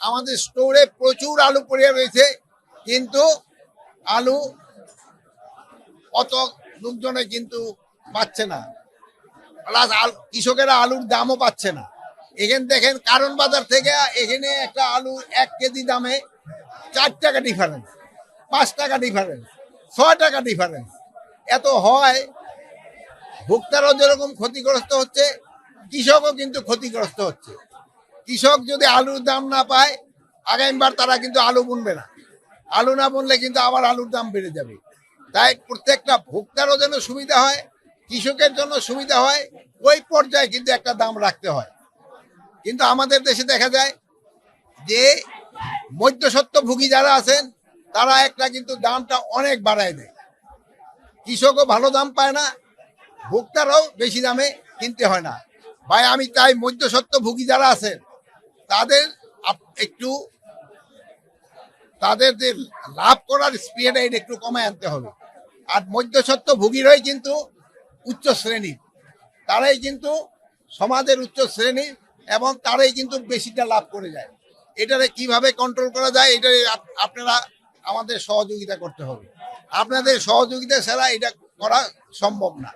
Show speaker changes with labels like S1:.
S1: আমাদের স্টোরে প্রচুর আলু পড়ে রয়েছে, কিন্তু আলু অত লোকজনে কিন্তু পাচ্ছে না, প্লাস কৃষকেরা আলুর দামও পাচ্ছে না। এখানে দেখেন কারণ বাজার থেকে এখানে একটা আলু 1 কেজি দামে 4 টাকা ডিফারেন্স, 5 টাকা ডিফারেন্স, 6 টাকা ডিফারেন্স। এত হয়, ভোক্তারাও যেরকম ক্ষতিগ্রস্ত হচ্ছে, কৃষকও কিন্তু ক্ষতিগ্রস্ত হচ্ছে। কৃষক যদি আলুর দাম না পায়, আগামীবার তারা কিন্তু আলু বুনবে না। আলু না বুনলে কিন্তু আবার আলুর দাম বেড়ে যাবে। তাই প্রত্যেকটা ভোক্তারও যেন সুবিধা হয়, কৃষকের জন্য সুবিধা হয়, ওই পর্যায়ে কিন্তু একটা দাম রাখতে হয়। কিন্তু আমাদের দেশে দেখা যায় যে মধ্যস্বত্বভোগী যারা আছেন, তারা একটা কিন্তু দামটা অনেক বাড়ায় দেয়। কৃষকও ভালো দাম পায় না, ভোক্তারাও বেশি দামে কিনতে হয় না। ভাই আমি তাই মধ্যস্বত্বভোগী যারা আছেন তাদের একটু, তাদের যে লাভ করার স্পিডটা এটা একটু কমায় আনতে হবে। আর মধ্যস্বত্বভোগীরাই কিন্তু উচ্চ শ্রেণীর, তারাই কিন্তু সমাজের উচ্চ শ্রেণীর, এবং তারাই কিন্তু বেশিটা লাভ করে যায়। এটারে কিভাবে কন্ট্রোল করা যায়, এটা আপনারা আমাদের সহযোগিতা করতে হবে। আপনাদের সহযোগিতা ছাড়া এটা করা সম্ভব না।